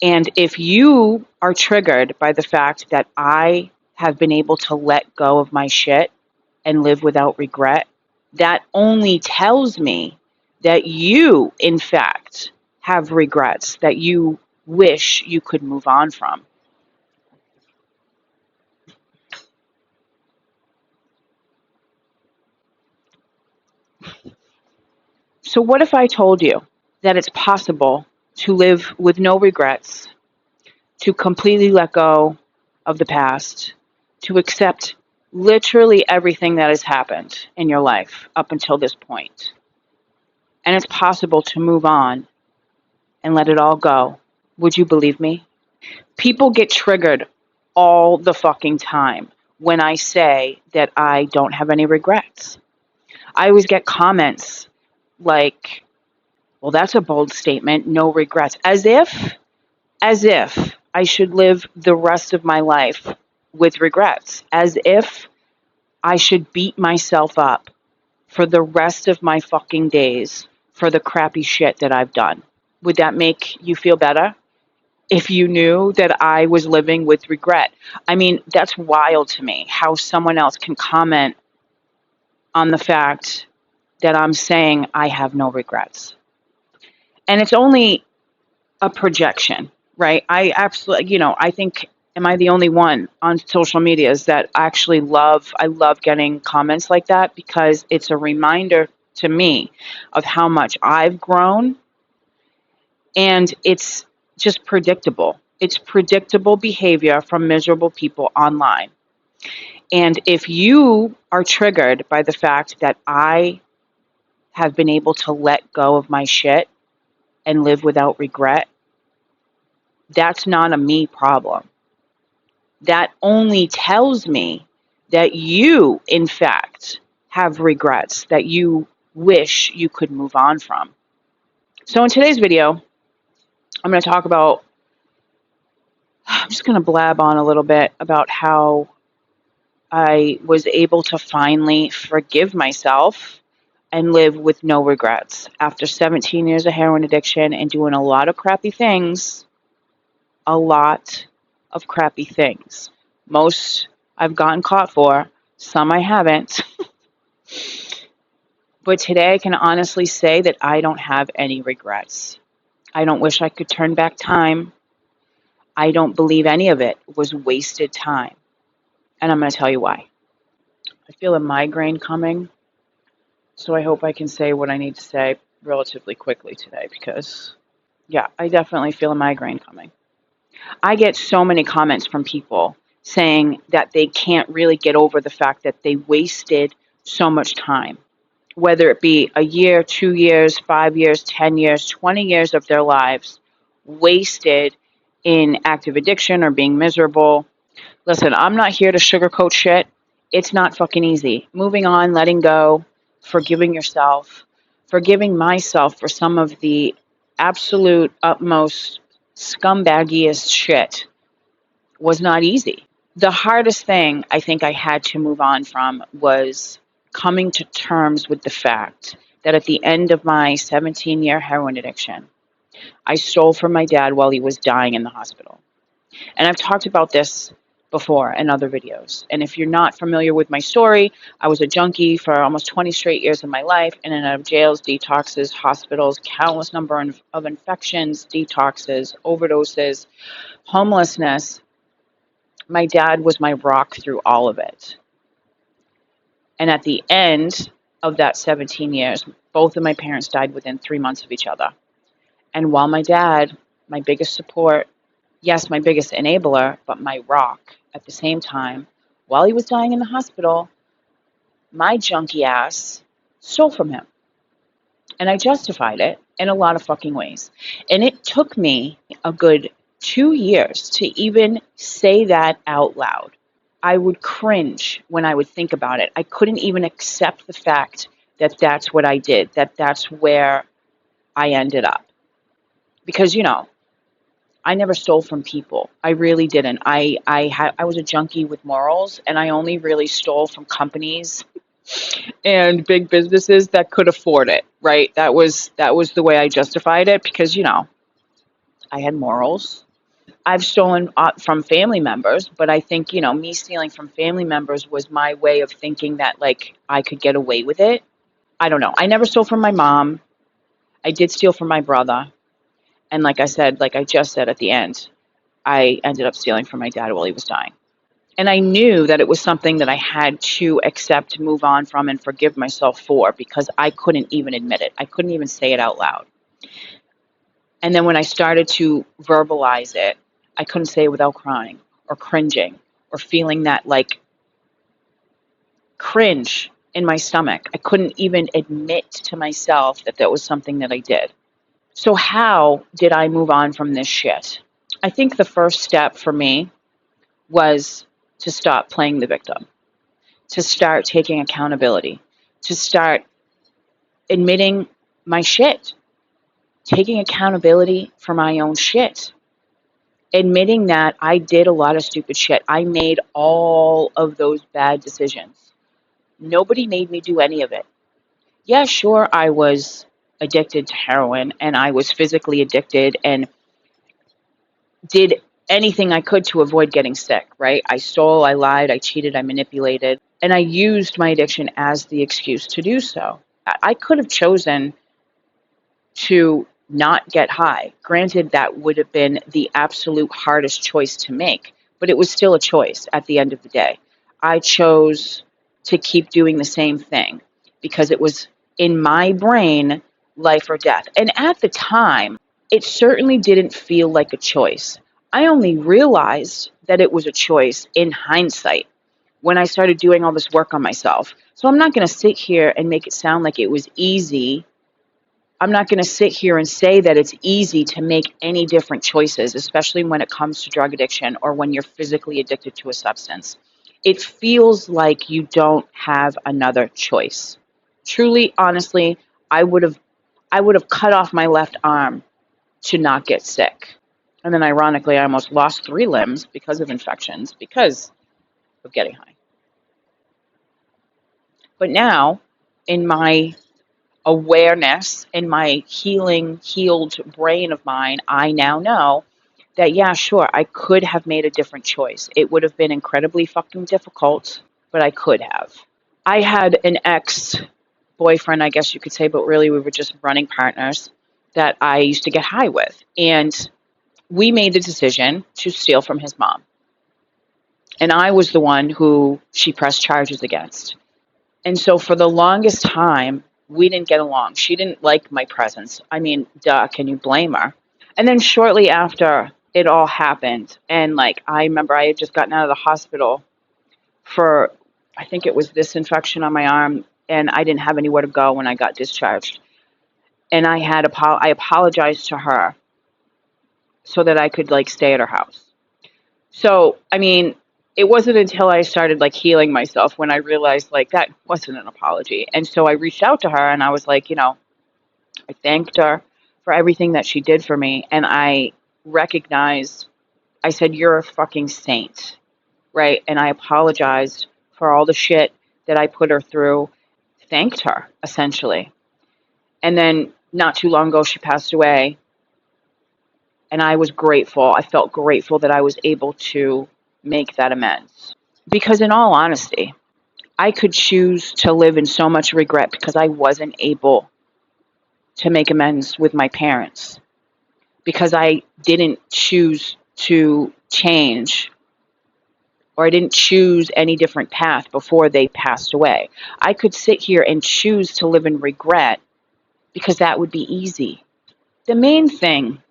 And if you are triggered by the fact that I have been able to let go of my shit and live without regret, that only tells me that you, in fact, have regrets that you wish you could move on from. So, what if I told you that it's possible to live with no regrets, to completely let go of the past, to accept literally everything that has happened in your life up until this point, and it's possible to move on and let it all go? Would you believe me? People get triggered all the fucking time when I say that I don't have any regrets. I always get comments like, well, that's a bold statement, no regrets, as if I should live the rest of my life with regrets, as if I should beat myself up for the rest of my fucking days for the crappy shit that I've done. Would that make you feel better if you knew that I was living with regret? I mean, that's wild to me how someone else can comment on the fact that I'm saying I have no regrets. And it's only a projection, right? I absolutely, I think, am I the only one on social medias that actually I love getting comments like that, because it's a reminder to me of how much I've grown, and it's just predictable. It's predictable behavior from miserable people online. And if you are triggered by the fact that I have been able to let go of my shit and live without regret, that's not a me problem. That only tells me that you, in fact, have regrets that you wish you could move on from. So in today's video, I'm going to talk about, I'm just going to blab on a little bit about how I was able to finally forgive myself and live with no regrets after 17 years of heroin addiction and doing a lot of crappy things. A lot of crappy things. Most I've gotten caught for, some I haven't. But today I can honestly say that I don't have any regrets. I don't wish I could turn back time. I don't believe any of it was wasted time. And I'm going to tell you why. I feel a migraine coming, so I hope I can say what I need to say relatively quickly today, because, yeah, I definitely feel a migraine coming. I get so many comments from people saying that they can't really get over the fact that they wasted so much time, whether it be a year, 2 years, 5 years, 10 years, 20 years of their lives wasted in active addiction or being miserable. Listen, I'm not here to sugarcoat shit. It's not fucking easy. Moving on, letting go, forgiving yourself, forgiving myself for some of the absolute utmost scumbaggiest shit was not easy. The hardest thing I think I had to move on from was coming to terms with the fact that at the end of my 17-year heroin addiction, I stole from my dad while he was dying in the hospital. And I've talked about this before in other videos. And if you're not familiar with my story, I was a junkie for almost 20 straight years of my life, in and out of jails, detoxes, hospitals, countless number of infections, detoxes, overdoses, homelessness. My dad was my rock through all of it. And at the end of that 17 years, both of my parents died within 3 months of each other. And while my dad, my biggest support, yes, my biggest enabler, but my rock at the same time, while he was dying in the hospital, my junkie ass stole from him. And I justified it in a lot of fucking ways. And it took me a good 2 years to even say that out loud. I would cringe when I would think about it. I couldn't even accept the fact that that's what I did, that that's where I ended up. Because, I never stole from people. I really didn't. I was a junkie with morals, and I only really stole from companies and big businesses that could afford it, right? That was the way I justified it, because, I had morals. I've stolen from family members, but I think, me stealing from family members was my way of thinking that, like, I could get away with it. I don't know. I never stole from my mom. I did steal from my brother. And like I said, like I just said at the end, I ended up stealing from my dad while he was dying. And I knew that it was something that I had to accept, move on from, and forgive myself for, because I couldn't even admit it. I couldn't even say it out loud. And then when I started to verbalize it, I couldn't say it without crying or cringing or feeling that, like, cringe in my stomach. I couldn't even admit to myself that that was something that I did. So how did I move on from this shit? I think the first step for me was to stop playing the victim, to start taking accountability, to start admitting my shit, taking accountability for my own shit, admitting that I did a lot of stupid shit. I made all of those bad decisions. Nobody made me do any of it. Yeah, sure, I was addicted to heroin and I was physically addicted and did anything I could to avoid getting sick, right? I stole, I lied, I cheated, I manipulated, and I used my addiction as the excuse to do so. I could have chosen to not get high. Granted, that would have been the absolute hardest choice to make, but it was still a choice at the end of the day. I chose to keep doing the same thing because it was in my brain, life or death. And at the time, it certainly didn't feel like a choice. I only realized that it was a choice in hindsight when I started doing all this work on myself. So I'm not going to sit here and make it sound like it was easy. I'm not going to sit here and say that it's easy to make any different choices, especially when it comes to drug addiction or when you're physically addicted to a substance. It feels like you don't have another choice. Truly, honestly, I would have cut off my left arm to not get sick. And then ironically, I almost lost 3 limbs because of infections, because of getting high. But now, in my awareness, in my healed brain of mine, I now know that, yeah, sure, I could have made a different choice. It would have been incredibly fucking difficult, but I could have. I had an ex-boyfriend, I guess you could say, but really we were just running partners that I used to get high with. And we made the decision to steal from his mom. And I was the one who she pressed charges against. And so for the longest time, we didn't get along. She didn't like my presence. I mean, duh, can you blame her? And then shortly after it all happened, and like I remember I had just gotten out of the hospital for, I think it was this infection on my arm, and I didn't have anywhere to go when I got discharged. And I apologized to her so that I could like stay at her house. So, I mean, it wasn't until I started like healing myself when I realized like that wasn't an apology. And so I reached out to her and I was like, I thanked her for everything that she did for me. And I recognized, I said, you're a fucking saint, right? And I apologized for all the shit that I put her through, thanked her essentially. And then not too long ago, she passed away. And I was grateful. I felt grateful that I was able to make that amends. Because in all honesty, I could choose to live in so much regret because I wasn't able to make amends with my parents. Because I didn't choose to change, or I didn't choose any different path before they passed away. I could sit here and choose to live in regret because that would be easy. The main thing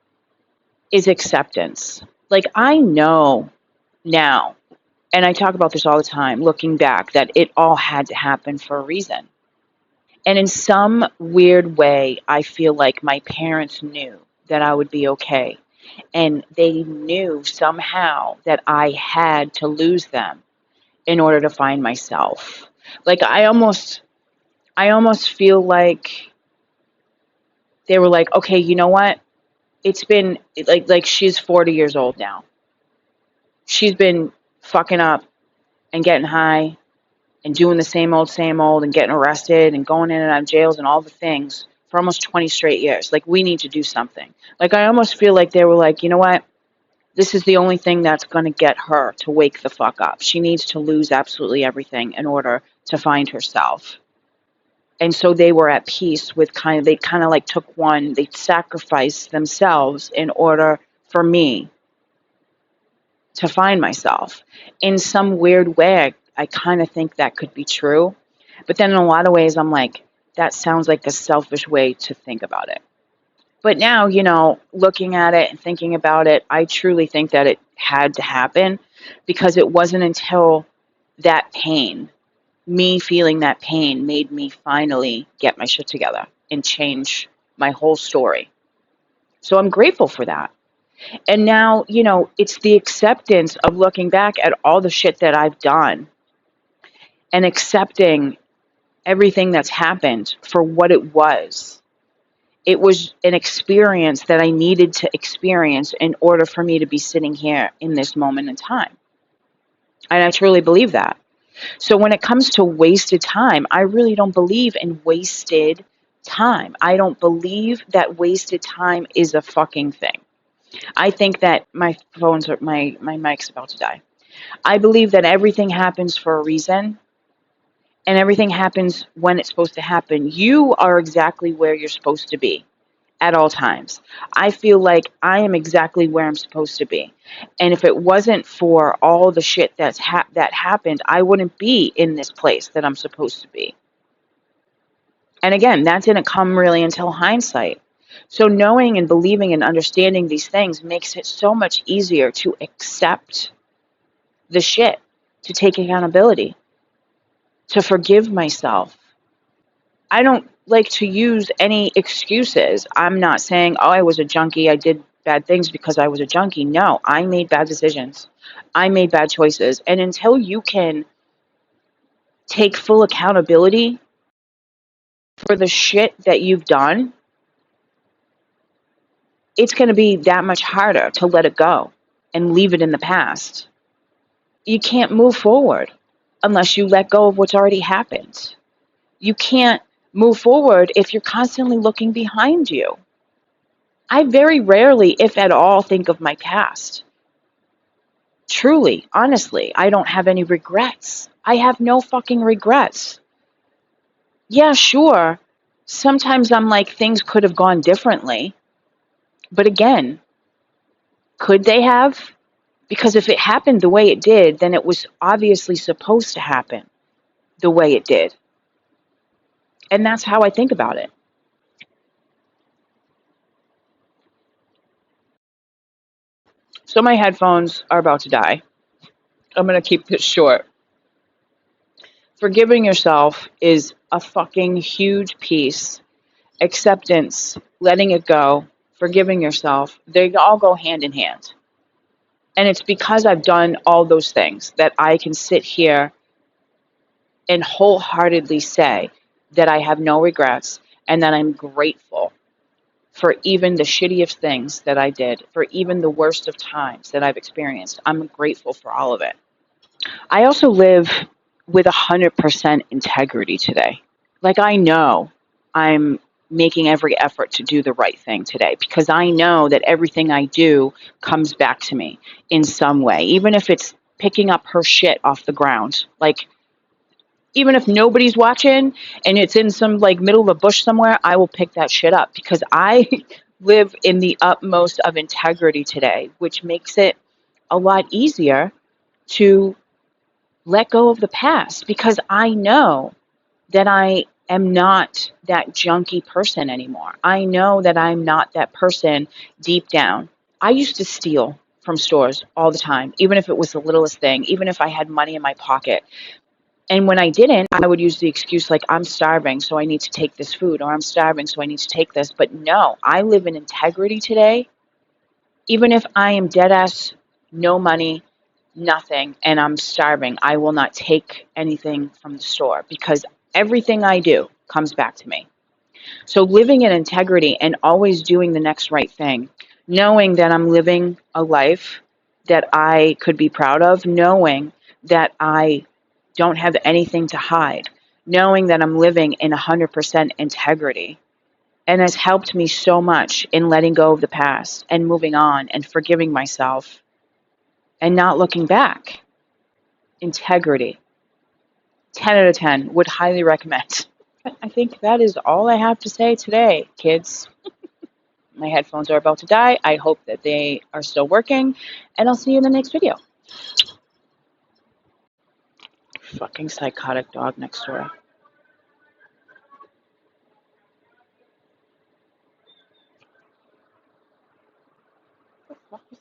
is acceptance. Like, I know now, and I talk about this all the time, looking back, that it all had to happen for a reason. And in some weird way, I feel like my parents knew that I would be okay. And they knew somehow that I had to lose them in order to find myself. Like, I almost feel like they were like, okay, you know what? It's been like she's 40 years old now. She's been fucking up and getting high and doing the same old and getting arrested and going in and out of jails and all the things for almost 20 straight years. Like, we need to do something. Like, I almost feel like they were like, you know what? This is the only thing that's going to get her to wake the fuck up. She needs to lose absolutely everything in order to find herself. And so they were at peace with they kind of like took one, they sacrificed themselves in order for me to find myself. In some weird way, I kind of think that could be true. But then in a lot of ways, I'm like, that sounds like a selfish way to think about it. But now, looking at it and thinking about it, I truly think that it had to happen, because it wasn't until that pain, me feeling that pain, made me finally get my shit together and change my whole story. So I'm grateful for that. And now, it's the acceptance of looking back at all the shit that I've done and accepting everything that's happened for what it was. It was an experience that I needed to experience in order for me to be sitting here in this moment in time. And I truly believe that. So when it comes to wasted time, I really don't believe in wasted time. I don't believe that wasted time is a fucking thing. I think that my mic's about to die. I believe that everything happens for a reason, and everything happens when it's supposed to happen. You are exactly where you're supposed to be at all times. I feel like I am exactly where I'm supposed to be. And if it wasn't for all the shit that happened, I wouldn't be in this place that I'm supposed to be. And again, that didn't come really until hindsight. So knowing and believing and understanding these things makes it so much easier to accept the shit, to take accountability, to forgive myself. I don't like to use any excuses. I'm not saying, oh, I was a junkie, I did bad things because I was a junkie. No, I made bad decisions. I made bad choices. And until you can take full accountability for the shit that you've done, it's going to be that much harder to let it go and leave it in the past. You can't move forward unless you let go of what's already happened. You can't move forward if you're constantly looking behind you. I very rarely, if at all, think of my past. Truly, honestly, I don't have any regrets. I have no fucking regrets. Yeah, sure. Sometimes I'm like, things could have gone differently. But again, could they have? Because if it happened the way it did, then it was obviously supposed to happen the way it did. And that's how I think about it. So my headphones are about to die. I'm going to keep this short. Forgiving yourself is a fucking huge piece. Acceptance, letting it go, forgiving yourself, they all go hand in hand. And it's because I've done all those things that I can sit here and wholeheartedly say that I have no regrets and that I'm grateful for even the shittiest things that I did, for even the worst of times that I've experienced. I'm grateful for all of it. I also live with 100% integrity today. Like, I know I'm making every effort to do the right thing today, because I know that everything I do comes back to me in some way, even if it's picking up her shit off the ground. Like, even if nobody's watching and it's in some like middle of a bush somewhere, I will pick that shit up, because I live in the utmost of integrity today, which makes it a lot easier to let go of the past, because I know that I am not that junky person anymore. I know that I'm not that person deep down. I used to steal from stores all the time, even if it was the littlest thing, even if I had money in my pocket. And when I didn't, I would use the excuse like, I'm starving, so I need to take this food, or I'm starving, so I need to take this. But no, I live in integrity today. Even if I am dead ass, no money, nothing, and I'm starving, I will not take anything from the store, because everything I do comes back to me. So living in integrity and always doing the next right thing, knowing that I'm living a life that I could be proud of, knowing that I don't have anything to hide, knowing that I'm living in 100% integrity, and has helped me so much in letting go of the past and moving on and forgiving myself and not looking back. Integrity. 10 out of 10. Would highly recommend. I think that is all I have to say today, kids. My headphones are about to die. I hope that they are still working, and I'll see you in the next video. Fucking psychotic dog next door. What the fuck is